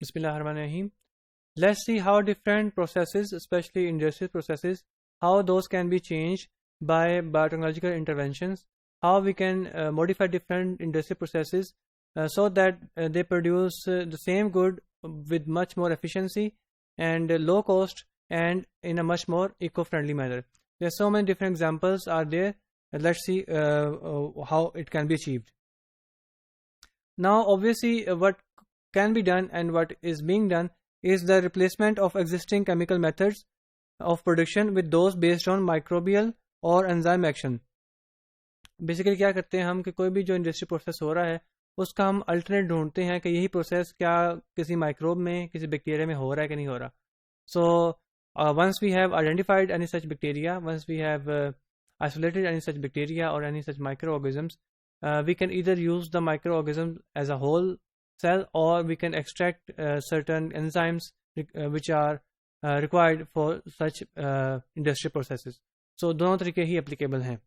Bismillahirrahmanirrahim. Let's see how different processes, especially industrial processes, how those can be changed by biotechnological interventions, how we can modify different industrial processes so that they produce the same good with much more efficiency and low cost and in a much more eco-friendly manner. There are so many different examples are there. Let's see how it can be achieved. Now, obviously, what can be done and what is being done is the replacement of existing chemical methods of production with those based on microbial or enzyme action. Basically क्या करते हैं हम कि कोई भी जो industry process हो रहा है उसका हम अल्टरनेट ढूंढते हैं कि यही प्रोसेस क्या किसी माइक्रोब में किसी बैक्टीरिया में हो रहा है कि नहीं हो रहा. सो once we have identified any such bacteria, once we have isolated any such bacteria or any such microorganisms, we can either use the microorganism as a whole cell or we can extract certain enzymes which are required for such industrial processes. So दोनों तरीके ही applicable हैं.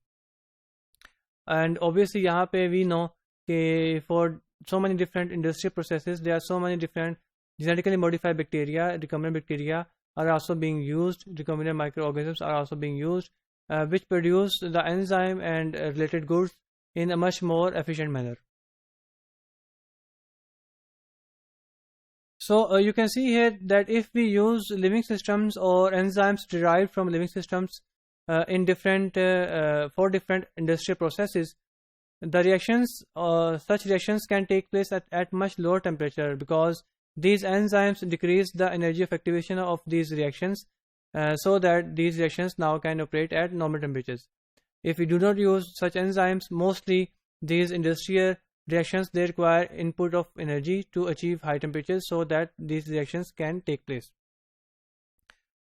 And obviously यहाँ पे we know कि for so many different industrial processes there are so many different genetically modified bacteria, recombinant bacteria are also being used, recombinant microorganisms are also being used, which produce the enzyme and related goods in a much more efficient manner. So you can see here that if we use living systems or enzymes derived from living systems in different for different industrial processes, the reactions such reactions can take place at much lower temperature because these enzymes decrease the energy of activation of these reactions so that these reactions now can operate at normal temperatures. If we do not use such enzymes, mostly these industrial reactions they require input of energy to achieve high temperatures so that these reactions can take place.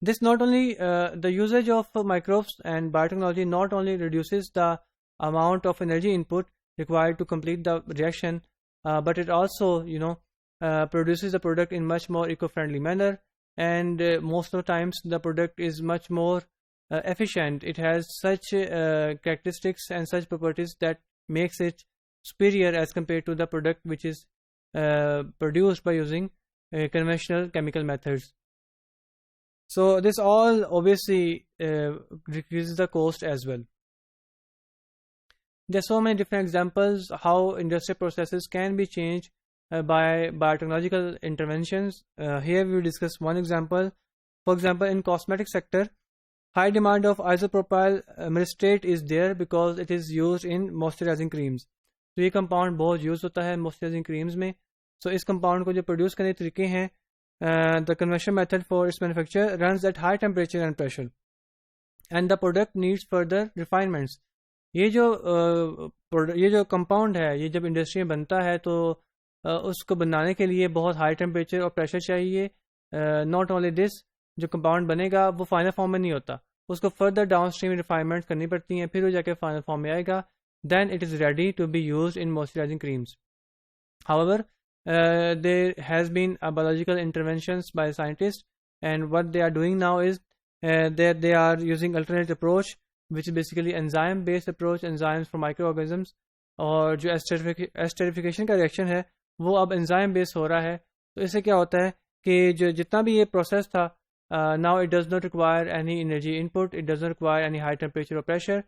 This not only the usage of microbes and biotechnology not only reduces the amount of energy input required to complete the reaction, but it also produces the product in much more eco-friendly manner, and most of the times the product is much more efficient. It has such characteristics and such properties that makes it superior as compared to the product which is produced by using conventional chemical methods. So this all obviously decreases the cost as well. There are so many different examples how industrial processes can be changed by biotechnological interventions. Here we will discuss one example. For example, in cosmetic sector, high demand of isopropyl myristate is there because it is used in moisturizing creams. तो ये compound बहुत use होता है moisturising creams में. सो इस compound को जो produce करने के तरीके हैं, the conversion method for its manufacture runs at high temperature and pressure and the product needs further refinements. ये जो कंपाउंड है ये जब इंडस्ट्री में बनता है तो उसको बनाने के लिए बहुत हाई टेम्परेचर और प्रेशर चाहिए. नॉट ओनली दिस, जो कंपाउंड बनेगा वो फाइनल फॉर्म में नहीं होता, उसको फर्दर डाउन स्ट्रीम रिफाइनमेंट करनी पड़ती हैं, फिर वो जाके फाइनल फॉर्म में आएगा. Then it is ready to be used in moisturizing creams. However, there has been biological interventions by scientists, and what they are doing now is that they are using alternate approach, which is basically enzyme based approach, enzymes for microorganisms. और जो esterification का reaction है वो अब enzyme based हो रहा है. तो इससे क्या होता है कि जो जितना भी ये process था, now it does not require any energy input, it does not require any high temperature or pressure.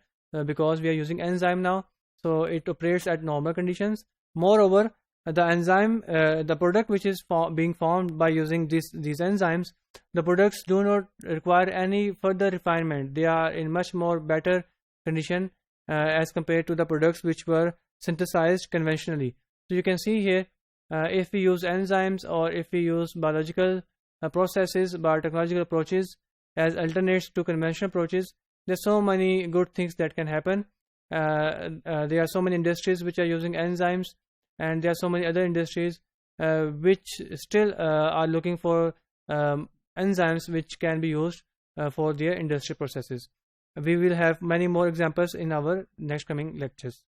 Because we are using enzyme now, so it operates at normal conditions. Moreover, the enzyme, the product which is being formed by using these enzymes, the products do not require any further refinement. They are in much more better condition as compared to the products which were synthesized conventionally. So you can see here, if we use enzymes or if we use biological processes, biotechnological approaches as alternates to conventional approaches, there are so many good things that can happen. There are so many industries which are using enzymes, and there are so many other industries which still are looking for enzymes which can be used for their industrial processes. We will have many more examples in our next coming lectures.